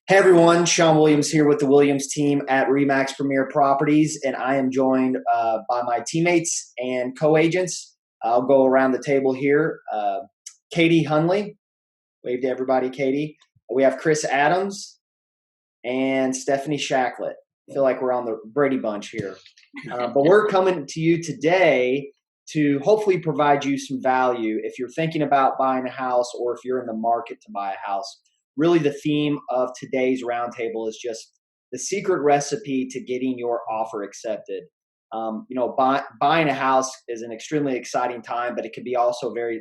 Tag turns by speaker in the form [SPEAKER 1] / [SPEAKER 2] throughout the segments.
[SPEAKER 1] Hey everyone, Sean Williams here with the Williams team at Remax Premier Properties, and I am joined by my teammates and co-agents. I'll go around the table here. Katie Hunley, wave to everybody, Katie. We have Chris Adams and Stephanie Shacklet. I feel like we're on the Brady Bunch here. But we're coming to you today to hopefully provide you some value if you're thinking about buying a house or if you're in the market to buy a house. Really, the theme of today's roundtable is just the secret recipe to getting your offer accepted. Buying a house is an extremely exciting time, but it can be also very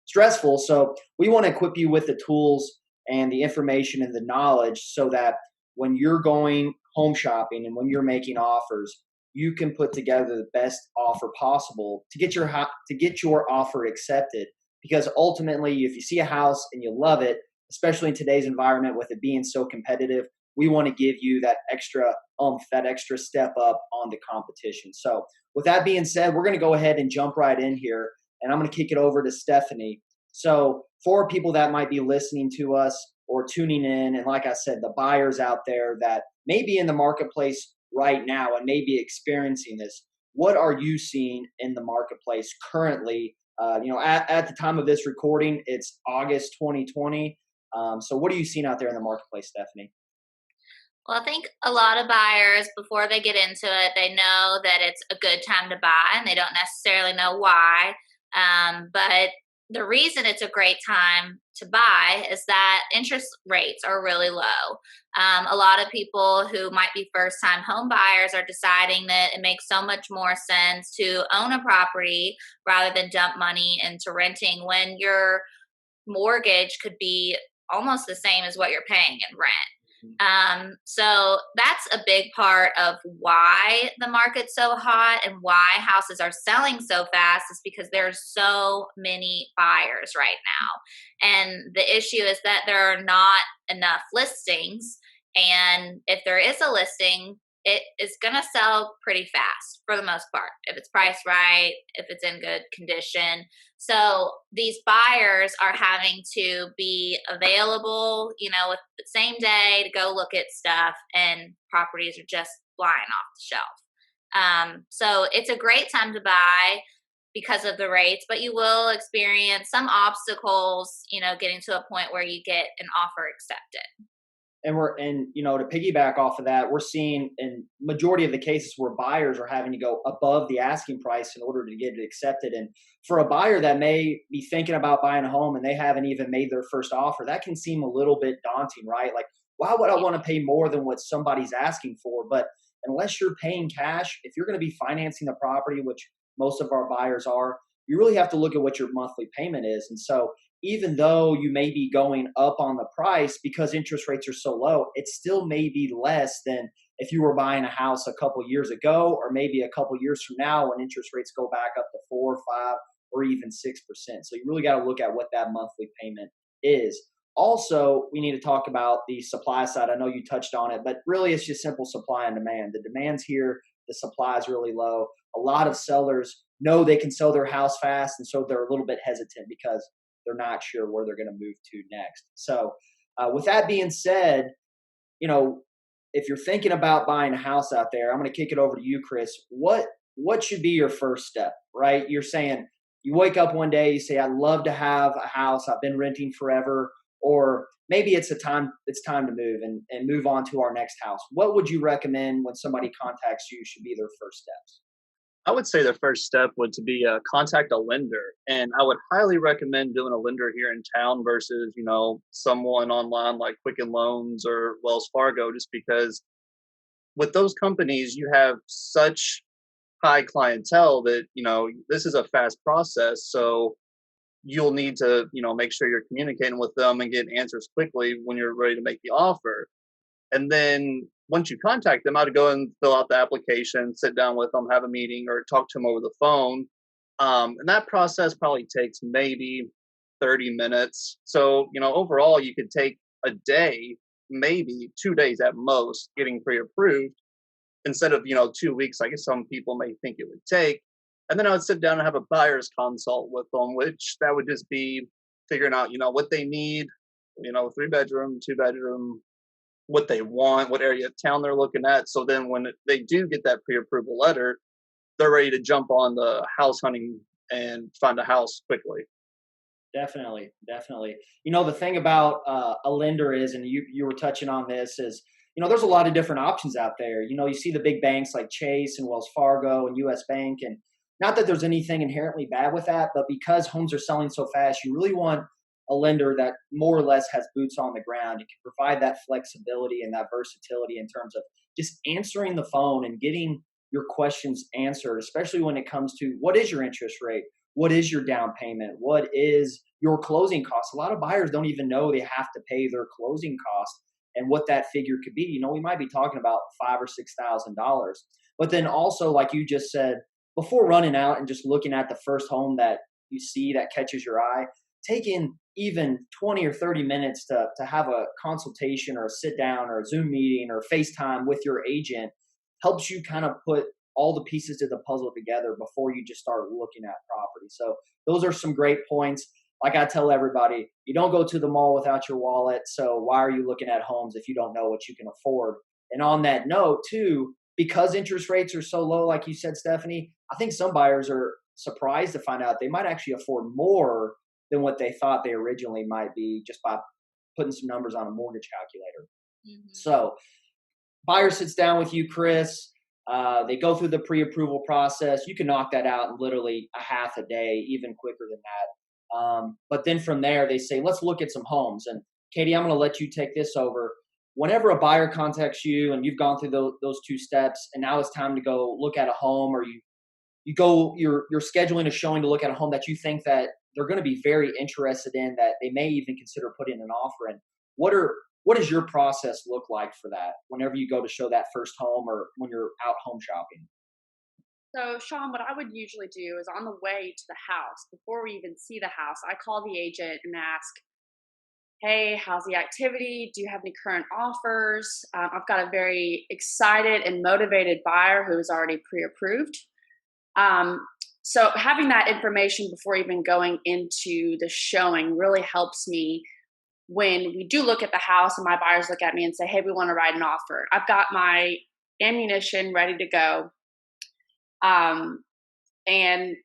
[SPEAKER 1] stressful. So we want to equip you with the tools and the information and the knowledge so that when you're going home shopping and when you're making offers, you can put together the best offer possible to get your offer accepted. Because ultimately, if you see a house and you love it, especially in today's environment with it being so competitive, we want to give you that extra that extra step up on the competition. So with that being said, we're going to go ahead and jump right in here, and I'm going to kick it over to Stephanie. So for people that might be listening to us or tuning in, and like I said, the buyers out there that may be in the marketplace right now and may be experiencing this, what are you seeing in the marketplace currently? At the time of this recording, it's August 2020. So what are you seeing out there in the marketplace, Stephanie?
[SPEAKER 2] Well, I think a lot of buyers, before they get into it, they know that it's a good time to buy and they don't necessarily know why. But the reason it's a great time to buy is that interest rates are really low. A lot of people who might be first time home buyers are deciding that it makes so much more sense to own a property rather than dump money into renting when your mortgage could be almost the same as what you're paying in rent. So that's a big part of why the market's so hot and why houses are selling so fast is because there's so many buyers right now. And the issue is that there are not enough listings. And if there is a listing, it is going to sell pretty fast for the most part, if it's priced right, if it's in good condition. So these buyers are having to be available, with the same day to go look at stuff, and properties are just flying off the shelf. So it's a great time to buy because of the rates, but you will experience some obstacles, getting to a point where you get an offer accepted.
[SPEAKER 1] And to piggyback off of that, we're seeing in majority of the cases where buyers are having to go above the asking price in order to get it accepted. And for a buyer that may be thinking about buying a home and they haven't even made their first offer, that can seem a little bit daunting, right? Like, why would I want to pay more than what somebody's asking for? But unless you're paying cash, if you're going to be financing the property, which most of our buyers are, you really have to look at what your monthly payment is. And so even though you may be going up on the price because interest rates are so low, it still may be less than if you were buying a house a couple years ago, or maybe a couple years from now when interest rates go back up to 4, 5, or even 6%. So you really got to look at what that monthly payment is. Also, we need to talk about the supply side. I know you touched on it, but really it's just simple supply and demand. The demand's here, the supply is really low. A lot of sellers know they can sell their house fast, and so they're a little bit hesitant because they're not sure where they're going to move to next. So with that being said, if you're thinking about buying a house out there, I'm going to kick it over to you, Chris. What should be your first step, right? You're saying you wake up one day, you say, I'd love to have a house. I've been renting forever. Or maybe it's time to move and move on to our next house. What would you recommend when somebody contacts you should be their first steps?
[SPEAKER 3] I would say the first step would to be contact a lender, and I would highly recommend doing a lender here in town versus someone online like Quicken Loans or Wells Fargo, just because with those companies you have such high clientele that this is a fast process. So you'll need to make sure you're communicating with them and getting answers quickly when you're ready to make the offer. And then once you contact them, I'd go and fill out the application, sit down with them, have a meeting, or talk to them over the phone. And that process probably takes maybe 30 minutes. So, overall, you could take a day, maybe 2 days at most, getting pre-approved instead of, 2 weeks, like some people may think it would take. And then I would sit down and have a buyer's consult with them, which that would just be figuring out, what they need, 3 bedroom, 2 bedroom, what they want, what area of town they're looking at. So then when they do get that pre-approval letter, they're ready to jump on the house hunting and find a house quickly.
[SPEAKER 1] Definitely, definitely. The thing about a lender is, and you were touching on this, is there's a lot of different options out there. You see the big banks like Chase and Wells Fargo and U.S. Bank, and not that there's anything inherently bad with that, but because homes are selling so fast, you really want a lender that more or less has boots on the ground. You can provide that flexibility and that versatility in terms of just answering the phone and getting your questions answered, especially when it comes to what is your interest rate? What is your down payment? What is your closing costs? A lot of buyers don't even know they have to pay their closing costs and what that figure could be. We might be talking about $5,000 or $6,000. But then also, like you just said, before running out and just looking at the first home that you see that catches your eye, taking even 20 or 30 minutes to have a consultation or a sit down or a Zoom meeting or FaceTime with your agent helps you kind of put all the pieces to the puzzle together before you just start looking at property. So those are some great points. Like I tell everybody, you don't go to the mall without your wallet. So why are you looking at homes if you don't know what you can afford? And on that note too, because interest rates are so low, like you said, Stephanie, I think some buyers are surprised to find out they might actually afford more than what they thought they originally might be just by putting some numbers on a mortgage calculator. Mm-hmm. So buyer sits down with you, Chris. They go through the pre-approval process. You can knock that out in literally a half a day, even quicker than that. But then from there, they say, let's look at some homes. And Katie, I'm going to let you take this over. Whenever a buyer contacts you and you've gone through those two steps, and now it's time to go look at a home, or you're scheduling a showing to look at a home that you think that they're going to be very interested in, that they may even consider putting an offer in. What does your process look like for that whenever you go to show that first home or when you're out home shopping?
[SPEAKER 4] So, Sean, what I would usually do is on the way to the house, before we even see the house, I call the agent and ask, hey, how's the activity? Do you have any current offers? I've got a very excited and motivated buyer who is already pre-approved. So having that information before even going into the showing really helps me when we do look at the house and my buyers look at me and say, hey, we want to write an offer. I've got my ammunition ready to go. And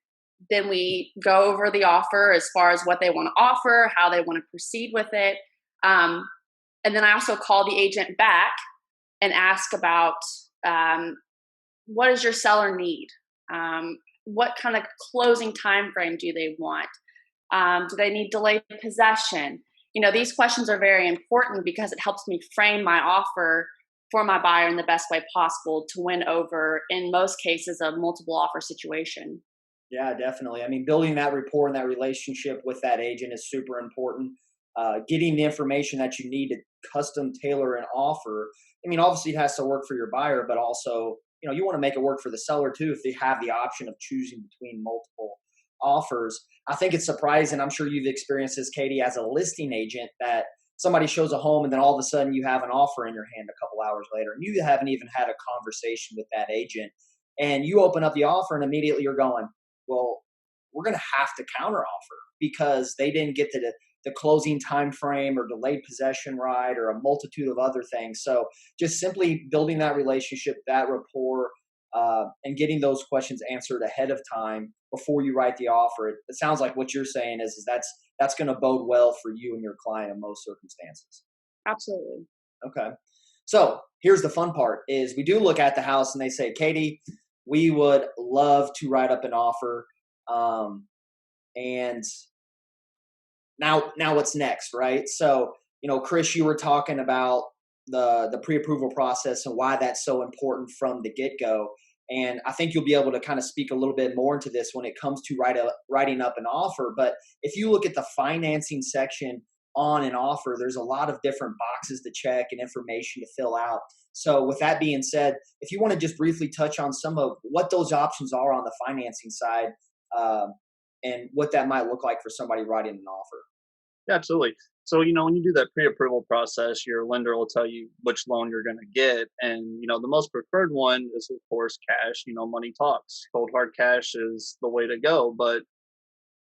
[SPEAKER 4] then we go over the offer as far as what they want to offer, how they want to proceed with it. And then I also call the agent back and ask about what does your seller need? What kind of closing time frame do they want? Do they need delayed possession? These questions are very important because it helps me frame my offer for my buyer in the best way possible to win over, in most cases, a multiple offer situation.
[SPEAKER 1] Yeah, definitely. I mean, building that rapport and that relationship with that agent is super important. Getting the information that you need to custom tailor an offer. I mean, obviously it has to work for your buyer, but also, you want to make it work for the seller too if they have the option of choosing between multiple offers. I think it's surprising. I'm sure you've experienced this, Katie, as a listing agent, that somebody shows a home and then all of a sudden you have an offer in your hand a couple hours later and you haven't even had a conversation with that agent. And you open up the offer and immediately you're going, well, we're going to have to counter offer because they didn't get to the closing time frame or delayed possession right or a multitude of other things. So just simply building that relationship, that rapport, and getting those questions answered ahead of time before you write the offer. It sounds like what you're saying is that's going to bode well for you and your client in most circumstances.
[SPEAKER 4] Absolutely.
[SPEAKER 1] Okay. So here's the fun part is we do look at the house and they say, Katie, we would love to write up an offer. And now what's next, right? So, Chris, you were talking about the pre-approval process and why that's so important from the get-go. And I think you'll be able to kind of speak a little bit more into this when it comes to writing up an offer. But if you look at the financing section on an offer, there's a lot of different boxes to check and information to fill out. So with that being said, if you want to just briefly touch on some of what those options are on the financing side, and what that might look like for somebody writing an offer.
[SPEAKER 3] Yeah, absolutely. So, when you do that pre-approval process, your lender will tell you which loan you're going to get. And, the most preferred one is, of course, cash. Money talks. Cold hard cash is the way to go. But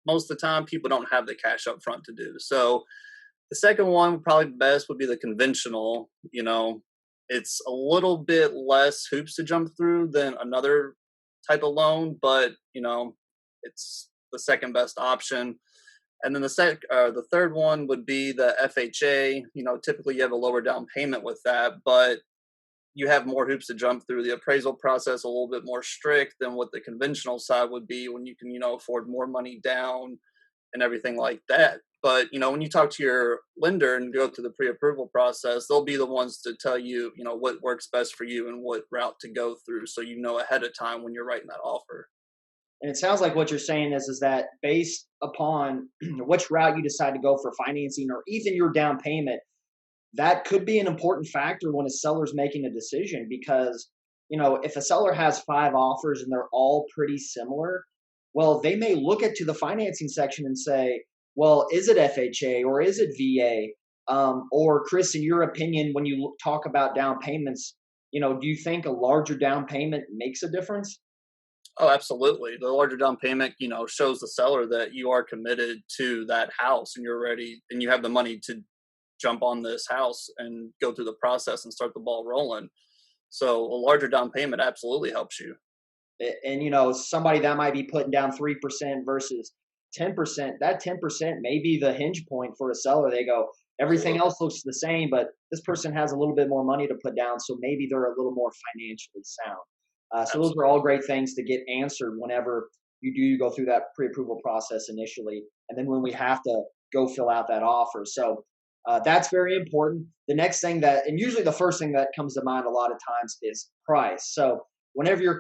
[SPEAKER 3] most of the time, people don't have the cash up front to do. So The second one, probably best, would be the conventional. It's a little bit less hoops to jump through than another type of loan, but it's the second best option. And then the third one would be the FHA. Typically you have a lower down payment with that, but you have more hoops to jump through. The appraisal process a little bit more strict than what the conventional side would be, when you can afford more money down and everything like that. But when you talk to your lender and go through the pre-approval process, they'll be the ones to tell you what works best for you and what route to go through, so ahead of time when you're writing that offer.
[SPEAKER 1] And it sounds like what you're saying is that based upon which route you decide to go for financing, or even your down payment, that could be an important factor when a seller's making a decision. Because if a seller has 5 offers and they're all pretty similar, well, they may look to the financing section and say, well, is it FHA or is it VA? Or Chris, in your opinion, when you talk about down payments, do you think a larger down payment makes a difference?
[SPEAKER 3] Oh, absolutely. The larger down payment, shows the seller that you are committed to that house and you're ready and you have the money to jump on this house and go through the process and start the ball rolling. So a larger down payment absolutely helps you.
[SPEAKER 1] And somebody that might be putting down 3% versus 10%, that 10% may be the hinge point for a seller. They go, everything else looks the same, but this person has a little bit more money to put down, so maybe they're a little more financially sound. So those are all great things to get answered whenever you go through that pre-approval process initially, and then when we have to go fill out that offer. So that's very important. The next thing and usually the first thing that comes to mind a lot of times is price. So whenever you're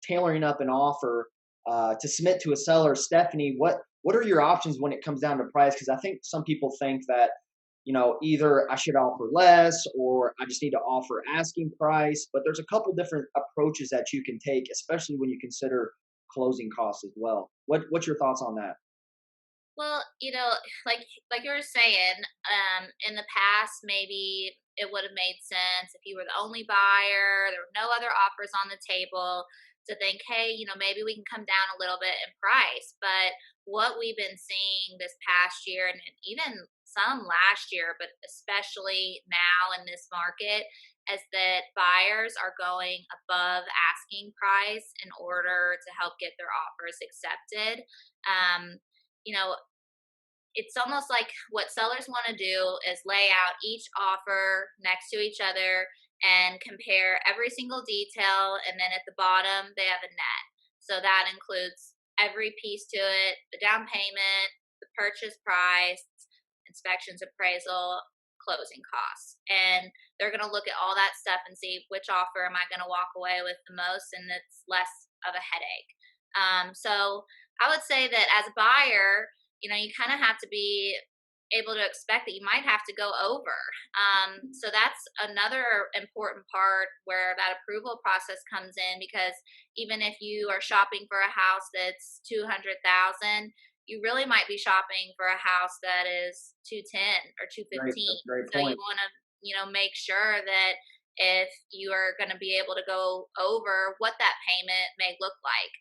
[SPEAKER 1] tailoring up an offer to submit to a seller, Stephanie, what are your options when it comes down to price? Because I think some people think that either I should offer less or I just need to offer asking price. But there's a couple different approaches that you can take, especially when you consider closing costs as well. What's your thoughts on that?
[SPEAKER 2] Well, like you were saying, in the past, maybe it would have made sense if you were the only buyer, there were no other offers on the table, to think, hey, maybe we can come down a little bit in price. But what we've been seeing this past year, and even some last year, but especially now in this market, is that buyers are going above asking price in order to help get their offers accepted. You know, it's almost like what sellers want to do is lay out each offer next to each other and compare every single detail. And then at the bottom, they have a net. So that includes every piece to it, the down payment, the purchase price, inspections, appraisal, closing costs. And they're going to look at all that stuff and see which offer am I going to walk away with the most and that's less of a headache. So I would say that as a buyer, you kind of have to be able to expect that you might have to go over. So that's another important part where that approval process comes in, because even if you are shopping for a house that's $200,000, you really might be shopping for a house that is $210 or $215. So you want to, make sure that if you are going to be able to go over, what that payment may look like.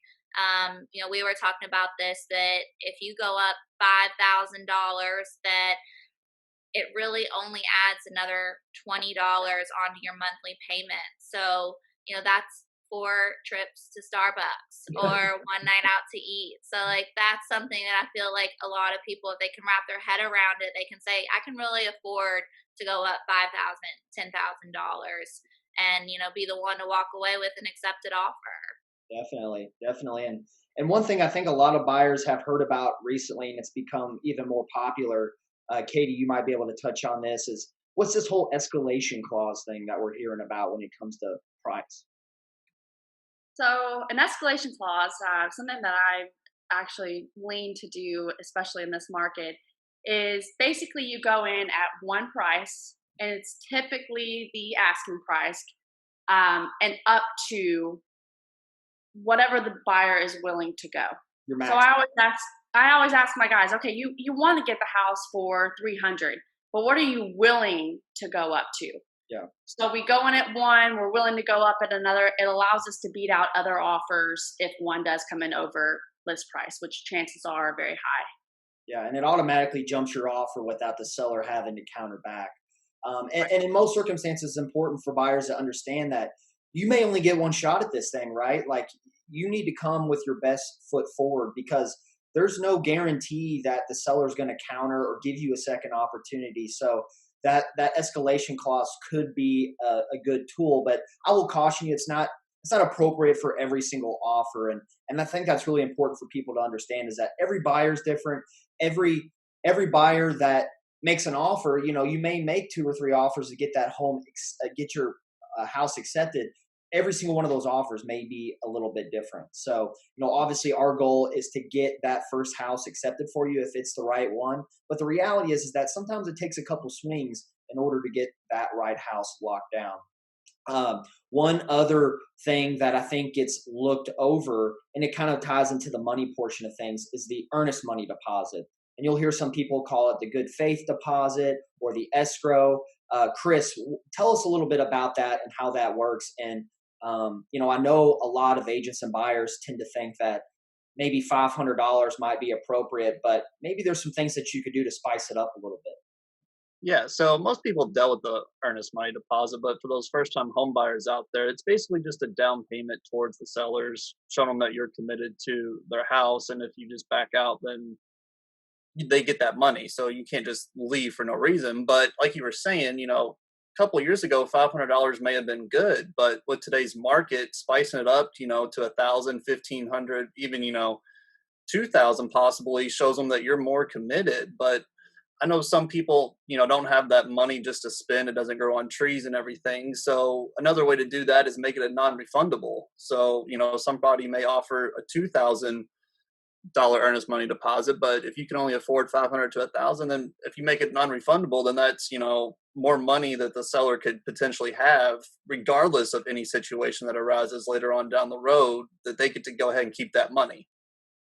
[SPEAKER 2] We were talking about this, that if you go up $5,000, that it really only adds another $20 onto your monthly payment. So, that's 4 trips to Starbucks or one night out to eat. So that's something that I feel like a lot of people, if they can wrap their head around it, they can say, I can really afford to go up $5,000, $10,000 and, be the one to walk away with an accepted offer.
[SPEAKER 1] Definitely. And one thing I think a lot of buyers have heard about recently, and it's become even more popular, Katie, you might be able to touch on this, is what's this whole escalation clause thing that we're hearing about when it comes to price?
[SPEAKER 4] So an escalation clause, something that I actually lean to do, especially in this market, is basically you go in at one price, and it's typically the asking price, and up to whatever the buyer is willing to go. So I always ask my guys, okay, you want to get the house for 300, but what are you willing to go up to?
[SPEAKER 1] Yeah.
[SPEAKER 4] So we go in at one, we're willing to go up at another. It allows us to beat out other offers if one does come in over list price, which chances are very high.
[SPEAKER 1] Yeah, and it automatically jumps your offer without the seller having to counter back. And in most circumstances, it's important for buyers to understand that you may only get one shot at this thing, right? Like you need to come with your best foot forward because there's no guarantee that the seller is going to counter or give you a second opportunity. So that escalation clause could be a good tool, but I will caution you, it's not appropriate for every single offer. And I think that's really important for people to understand is that every buyer is different. Every buyer that makes an offer, you may make 2 or 3 offers to get that get your house accepted. Every single one of those offers may be a little bit different. So, obviously our goal is to get that first house accepted for you if it's the right one. But the reality is that sometimes it takes a couple swings in order to get that right house locked down. One other thing that I think gets looked over, and it kind of ties into the money portion of things, is the earnest money deposit. And you'll hear some people call it the good faith deposit or the escrow. Chris, tell us a little bit about that and how that works. And, I know a lot of agents and buyers tend to think that maybe $500 might be appropriate, but maybe there's some things that you could do to spice it up a little bit.
[SPEAKER 3] Yeah, so most people dealt with the earnest money deposit, but for those first time home buyers out there, it's basically just a down payment towards the sellers, showing them that you're committed to their house. And if you just back out, then they get that money. So you can't just leave for no reason. But like you were saying, a couple of years ago, $500 may have been good, but with today's market, spicing it up, to 1,000, 1,500, even, 2,000 possibly shows them that you're more committed. But I know some people, don't have that money just to spend. It doesn't grow on trees and everything. So another way to do that is make it a non-refundable. So, somebody may offer a $2,000 earnest money deposit, but if you can only afford 500 to 1,000, then if you make it non-refundable, then that's, more money that the seller could potentially have, regardless of any situation that arises later on down the road, that they get to go ahead and keep that money.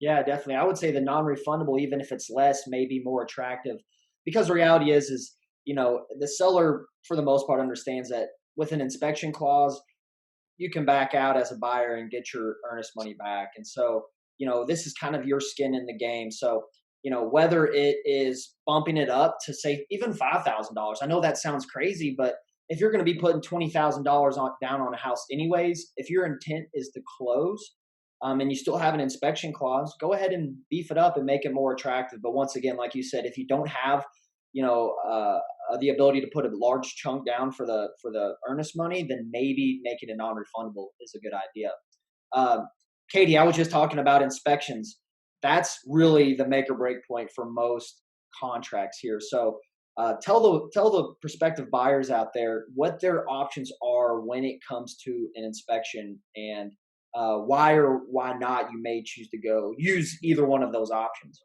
[SPEAKER 1] Yeah, definitely. I would say the non-refundable, even if it's less, may be more attractive because the reality is, the seller for the most part understands that with an inspection clause, you can back out as a buyer and get your earnest money back. And so, this is kind of your skin in the game. So, whether it is bumping it up to say even $5,000, I know that sounds crazy, but if you're going to be putting $20,000 down on a house anyways, if your intent is to close, and you still have an inspection clause, go ahead and beef it up and make it more attractive. But once again, like you said, if you don't have, the ability to put a large chunk down for the earnest money, then maybe making it non-refundable is a good idea. Katie, I was just talking about inspections. That's really the make or break point for most contracts here. So tell the prospective buyers out there what their options are when it comes to an inspection and why or why not you may choose to use either one of those options.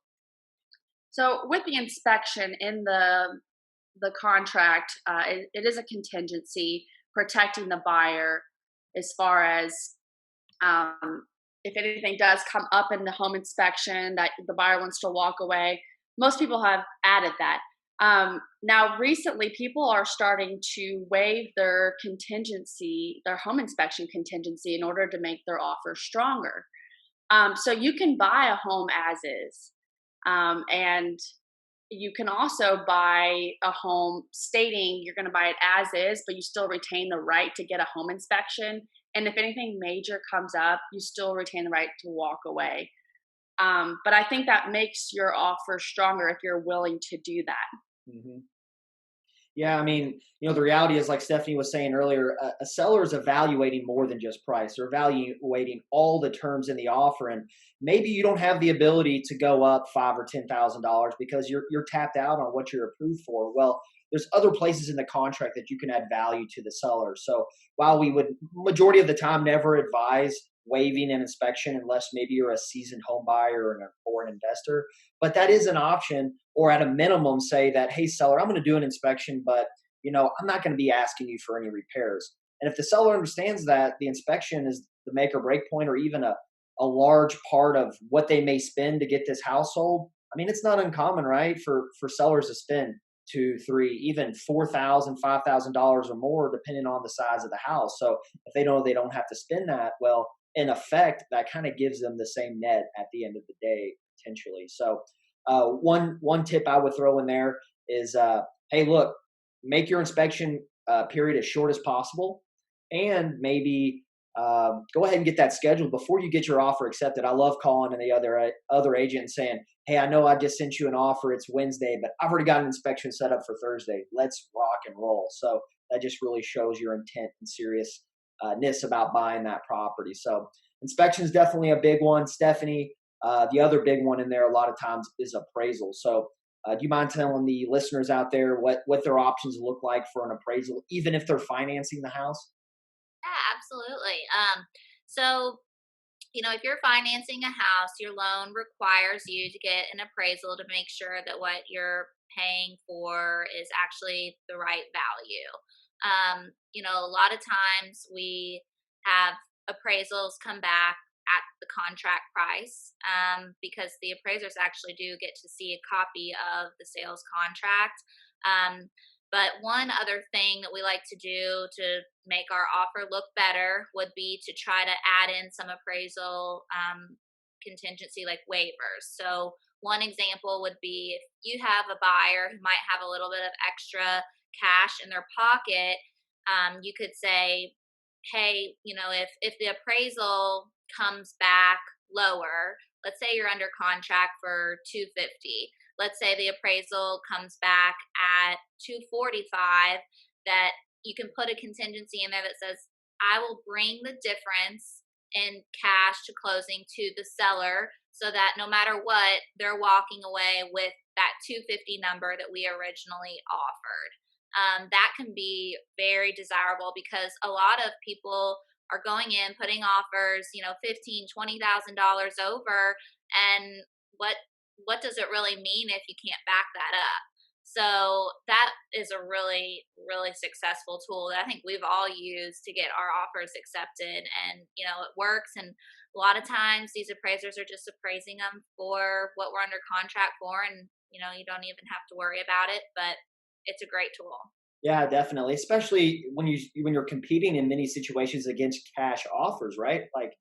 [SPEAKER 4] So with the inspection in the contract, it is a contingency protecting the buyer as far as if anything does come up in the home inspection that the buyer wants to walk away. Most people have added that. Now, recently, people are starting to waive their contingency, their home inspection contingency, in order to make their offer stronger. So you can buy a home as is. And you can also buy a home stating you're going to buy it as is, but you still retain the right to get a home inspection. And if anything major comes up, you still retain the right to walk away. But I think that makes your offer stronger if you're willing to do that.
[SPEAKER 1] Mm-hmm. Yeah, I mean, the reality is, like Stephanie was saying earlier, a seller is evaluating more than just price. They're evaluating all the terms in the offer, and maybe you don't have the ability to go up $5,000 or $10,000 because you're tapped out on what you're approved for. Well, there's other places in the contract that you can add value to the seller. So while we would majority of the time never advise waiving an inspection unless maybe you're a seasoned home buyer or an investor, but that is an option. Or at a minimum, say that, hey, seller, I'm going to do an inspection, but I'm not going to be asking you for any repairs. And if the seller understands that the inspection is the make or break point, or even a large part of what they may spend to get this house sold, I mean, it's not uncommon, right, for sellers to spend $2,000, $3,000, even $4,000, $5,000 or more, depending on the size of the house. So if they know they don't have to spend that, well, in effect, that kind of gives them the same net at the end of the day, potentially. So One tip I would throw in there is, hey, look, make your inspection period as short as possible, and maybe go ahead and get that scheduled before you get your offer accepted. I love calling the other agent and saying, "Hey, I know I just sent you an offer. It's Wednesday, but I've already got an inspection set up for Thursday. Let's rock and roll." So that just really shows your intent and seriousness about buying that property. So inspection is definitely a big one, Stephanie. The other big one in there a lot of times is appraisal. So do you mind telling the listeners out there what their options look like for an appraisal, even if they're financing the house?
[SPEAKER 2] Yeah, absolutely. So, if you're financing a house, your loan requires you to get an appraisal to make sure that what you're paying for is actually the right value. A lot of times we have appraisals come back at the contract price, because the appraisers actually do get to see a copy of the sales contract. Um, but one other thing that we like to do to make our offer look better would be to try to add in some appraisal contingency like waivers. So, one example would be if you have a buyer who might have a little bit of extra cash in their pocket, you could say, hey, if the appraisal comes back lower, let's say you're under contract for 250. Let's say the appraisal comes back at 245, that you can put a contingency in there that says, I will bring the difference in cash to closing to the seller so that no matter what, they're walking away with that 250 number that we originally offered. That can be very desirable because a lot of people are going in putting offers, $15,000, $20,000 over, and what does it really mean if you can't back that up? So that is a really, really successful tool that I think we've all used to get our offers accepted, and it works. And a lot of times these appraisers are just appraising them for what we're under contract for, and you don't even have to worry about it. But it's a great tool.
[SPEAKER 1] Yeah, definitely. Especially when you're competing in many situations against cash offers, right? Like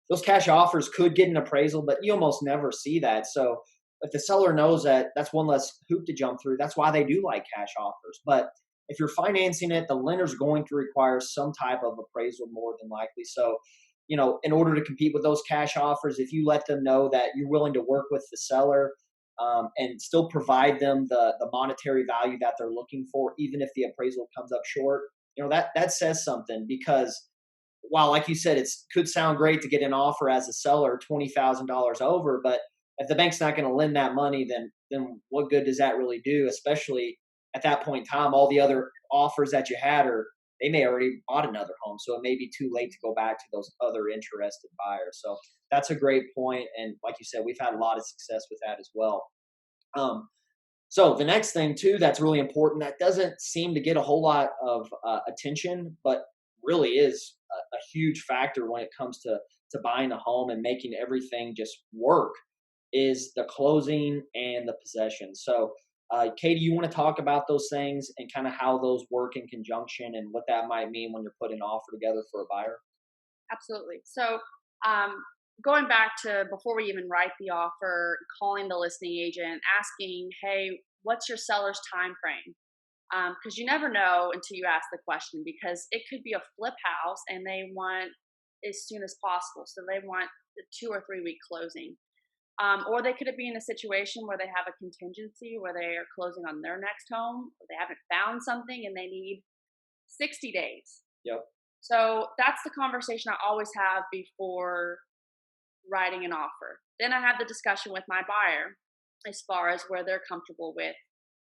[SPEAKER 1] those cash offers could get an appraisal, but you almost never see that. So if the seller knows that, that's one less hoop to jump through. That's why they do like cash offers. But if you're financing it, the lender's going to require some type of appraisal more than likely. So, in order to compete with those cash offers, if you let them know that you're willing to work with the seller, and still provide them the monetary value that they're looking for, even if the appraisal comes up short, that says something. Because while, like you said, it could sound great to get an offer as a seller $20,000 over, but if the bank's not going to lend that money, then what good does that really do? Especially at that point in time, all the other offers that you had they may already bought another home, so it may be too late to go back to those other interested buyers. So that's a great point, and like you said, we've had a lot of success with that as well. So the next thing too that's really important, that doesn't seem to get a whole lot of attention, but really is a huge factor when it comes to buying a home and making everything just work, is the closing and the possession. So Katie, you want to talk about those things and kind of how those work in conjunction and what that might mean when you're putting an offer together for a buyer?
[SPEAKER 4] Absolutely. So, going back to before we even write the offer, calling the listing agent, asking, "Hey, what's your seller's time frame?" Because you never know until you ask the question. Because it could be a flip house and they want as soon as possible, so they want the 2 or 3 week closing. Or they could be in a situation where they have a contingency where they are closing on their next home, or they haven't found something and they need 60 days.
[SPEAKER 1] Yep.
[SPEAKER 4] So that's the conversation I always have before writing an offer. Then I have the discussion with my buyer as far as where they're comfortable with.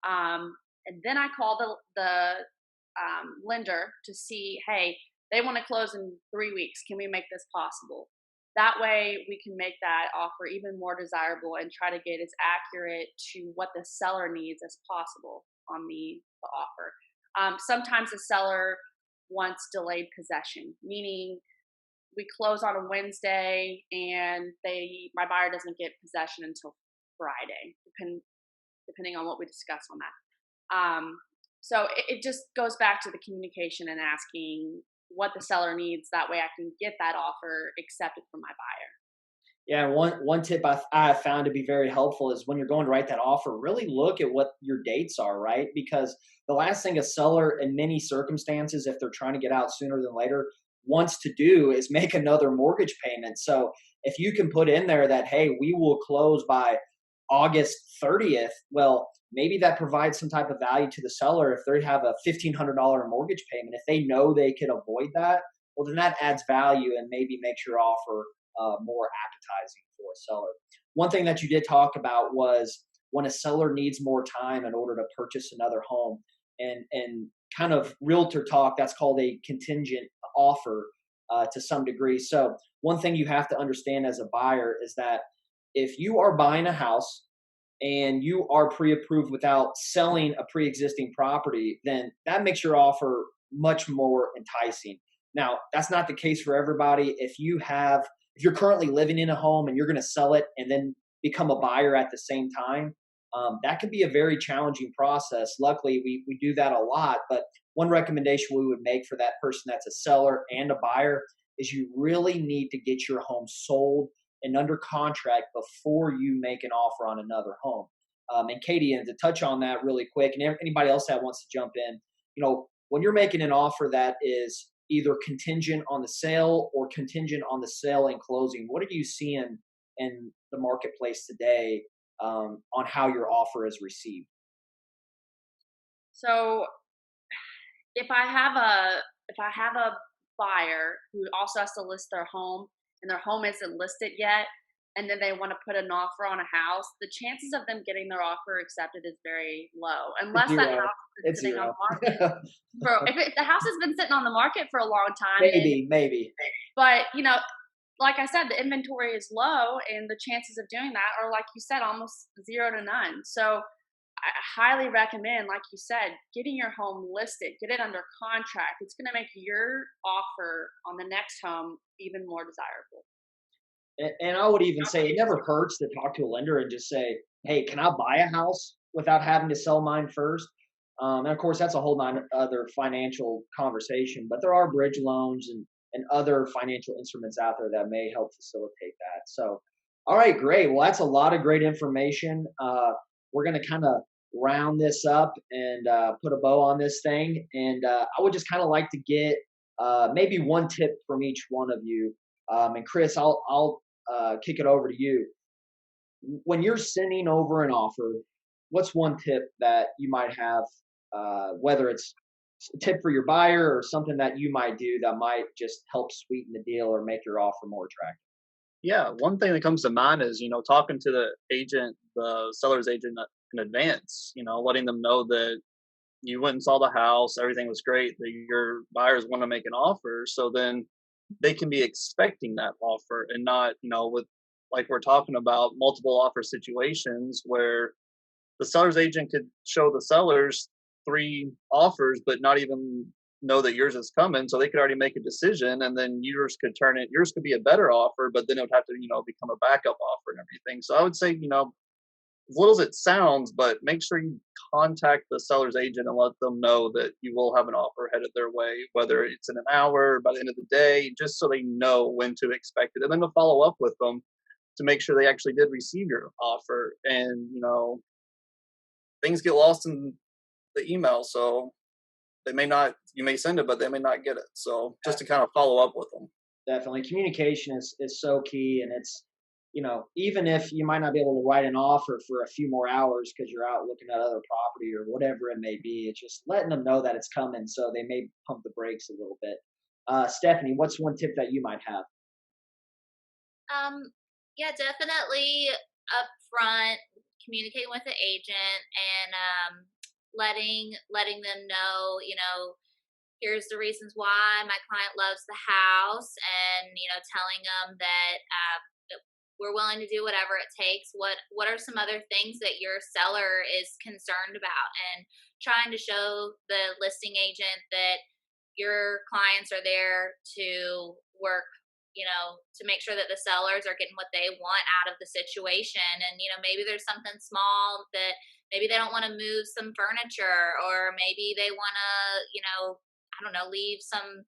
[SPEAKER 4] And then I call the lender to see, hey, they want to close in 3 weeks. Can we make this possible? That way we can make that offer even more desirable and try to get as accurate to what the seller needs as possible on the offer. Sometimes the seller wants delayed possession, meaning we close on a Wednesday and my buyer doesn't get possession until Friday, depending on what we discuss on that. So it just goes back to the communication and asking what the seller needs. That way I can get that offer accepted from my buyer.
[SPEAKER 1] Yeah, one tip I have found to be very helpful is when you're going to write that offer, really look at what your dates are, right? Because the last thing a seller in many circumstances, if they're trying to get out sooner than later, wants to do is make another mortgage payment. So if you can put in there that, hey, we will close by August 30th, well, maybe that provides some type of value to the seller if they have a $1,500 mortgage payment. If they know they could avoid that, well, then that adds value and maybe makes your offer more appetizing for a seller. One thing that you did talk about was when a seller needs more time in order to purchase another home, and kind of realtor talk, that's called a contingent offer to some degree. So one thing you have to understand as a buyer is that if you are buying a house and you are pre-approved without selling a pre-existing property, then that makes your offer much more enticing. Now, that's not the case for everybody. If you're currently living in a home and you're going to sell it and then become a buyer at the same time, that can be a very challenging process. Luckily, we do that a lot. But one recommendation we would make for that person that's a seller and a buyer is you really need to get your home sold and under contract before you make an offer on another home. And Katie, and to touch on that really quick, and anybody else that wants to jump in, when you're making an offer that is either contingent on the sale or contingent on the sale and closing, what are you seeing in the marketplace today on how your offer is received?
[SPEAKER 4] So if I have a buyer who also has to list their home and their home isn't listed yet, and then they want to put an offer on a house, the chances of them getting their offer accepted is very low, unless that
[SPEAKER 1] Zero.
[SPEAKER 4] house has been
[SPEAKER 1] It's
[SPEAKER 4] sitting on
[SPEAKER 1] zero.
[SPEAKER 4] the market for if the house has been sitting on the market for a long time.
[SPEAKER 1] Maybe.
[SPEAKER 4] But like I said, the inventory is low, and the chances of doing that are, like you said, almost 0 to none. So I highly recommend, like you said, getting your home listed, get it under contract. It's going to make your offer on the next home even more desirable.
[SPEAKER 1] And I would even say it never hurts to talk to a lender and just say, "Hey, can I buy a house without having to sell mine first?" And of course, that's a whole other financial conversation. But there are bridge loans and other financial instruments out there that may help facilitate that. So, all right, great. Well, that's a lot of great information. We're going to kind of round this up and put a bow on this thing. And I would just kind of like to get maybe one tip from each one of you. And Chris, I'll kick it over to you. When you're sending over an offer, what's one tip that you might have, whether it's a tip for your buyer or something that you might do that might just help sweeten the deal or make your offer more attractive?
[SPEAKER 3] Yeah, one thing that comes to mind is, talking to the seller's agent in advance, letting them know that you went and saw the house, everything was great, that your buyers want to make an offer. So then they can be expecting that offer and not, with like we're talking about multiple offer situations where the seller's agent could show the sellers three offers, but not even know that yours is coming. So they could already make a decision, and then yours could be a better offer, but then it would have to, become a backup offer and everything. So I would say, as little as it sounds, but make sure you contact the seller's agent and let them know that you will have an offer headed their way, whether it's in an hour, by the end of the day, just so they know when to expect it. And then to follow up with them to make sure they actually did receive your offer. And, things get lost in the email. So you may send it, but they may not get it. So just to kind of follow up with them.
[SPEAKER 1] Definitely. Communication is so key. And it's, even if you might not be able to write an offer for a few more hours because you're out looking at other property or whatever it may be, it's just letting them know that it's coming so they may pump the brakes a little bit. Stephanie, what's one tip that you might have?
[SPEAKER 2] Yeah, definitely upfront, communicating with the agent and letting them know, here's the reasons why my client loves the house, and telling them that we're willing to do whatever it takes. What are some other things that your seller is concerned about, and trying to show the listing agent that your clients are there to work, to make sure that the sellers are getting what they want out of the situation. And maybe there's something small that maybe they don't want to move some furniture, or maybe they want to, I don't know, leave some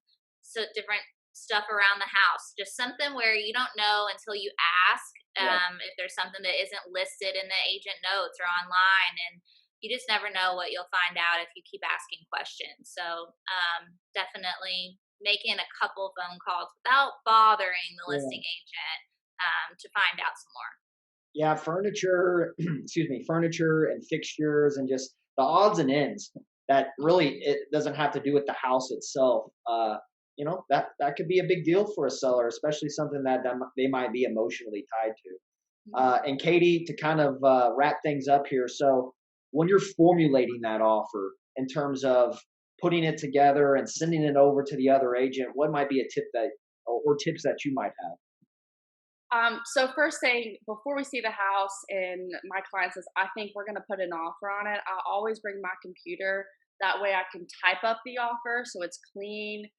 [SPEAKER 2] different stuff around the house, just something where you don't know until you ask,
[SPEAKER 1] Yeah.
[SPEAKER 2] if there's something that isn't listed in the agent notes or online, and you just never know what you'll find out if you keep asking questions. So definitely making a couple phone calls without bothering the
[SPEAKER 1] Yeah.
[SPEAKER 2] listing agent to find out some more.
[SPEAKER 1] Yeah, furniture, excuse me, furniture and fixtures and just the odds and ends that really it doesn't have to do with the house itself. That could be a big deal for a seller, especially something that they might be emotionally tied to.
[SPEAKER 2] Mhm.
[SPEAKER 1] And Katie, to kind of wrap things up here, so when you're formulating that offer in terms of putting it together and sending it over to the other agent, what might be a tip that or tips that you might have?
[SPEAKER 4] So first thing, before we see the house and my client says, I think we're gonna put an offer on it, I always bring my computer. That way I can type up the offer so it's clean.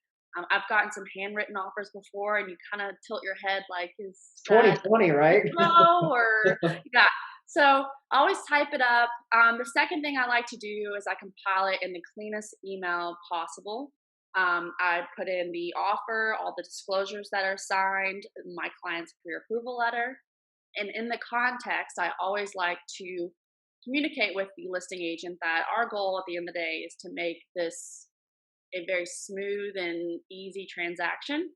[SPEAKER 4] I've gotten some handwritten offers before and you kind of tilt your head like, is
[SPEAKER 1] It's
[SPEAKER 4] that
[SPEAKER 1] 2020, right?
[SPEAKER 4] typo or yeah. So I always type it up. The second thing I like to do is I compile it in the cleanest email possible. I put in the offer, all the disclosures that are signed, my client's pre-approval letter, and in the context, I always like to communicate with the listing agent that our goal at the end of the day is to make this a very smooth and easy transaction.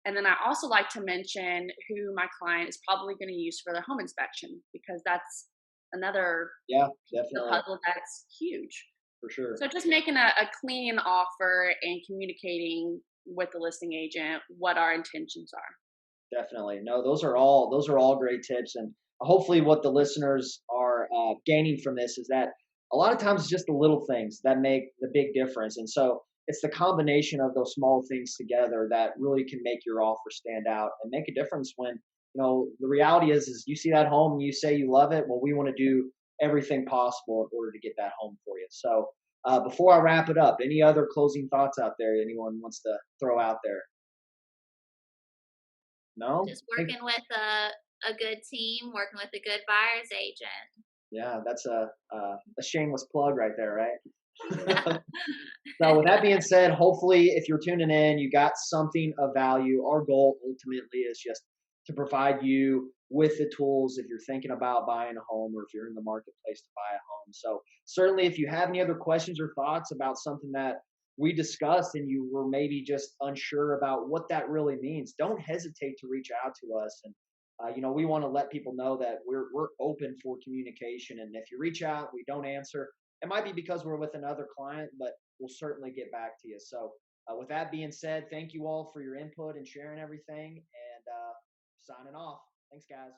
[SPEAKER 4] And then I also like to mention who my client is probably going to use for their home inspection because that's another
[SPEAKER 1] Yeah,
[SPEAKER 4] piece of the
[SPEAKER 1] definitely,
[SPEAKER 4] puzzle that's huge.
[SPEAKER 1] for sure.
[SPEAKER 4] So just making a clean offer and communicating with the listing agent what our intentions are.
[SPEAKER 1] Definitely. No, those are all great tips, and hopefully, what the listeners are gaining from this is that a lot of times it's just the little things that make the big difference, and so it's the combination of those small things together that really can make your offer stand out and make a difference. When the reality is you see that home and you say you love it. Well, we want to do everything possible in order to get that home for you. So, before I wrap it up, any other closing thoughts out there anyone wants to throw out there? No.
[SPEAKER 2] Just working with a good team, working with a good buyer's agent.
[SPEAKER 1] Yeah, that's a shameless plug right there, right? So with that being said, hopefully if you're tuning in, you got something of value. Our goal ultimately is just to provide you with the tools if you're thinking about buying a home or if you're in the marketplace to buy a home. So certainly if you have any other questions or thoughts about something that we discussed and you were maybe just unsure about what that really means, don't hesitate to reach out to us. And we want to let people know that we're open for communication. And if you reach out, we don't answer. It might be because we're with another client, but we'll certainly get back to you. So, with that being said, thank you all for your input and sharing everything. And signing off. Thanks, guys.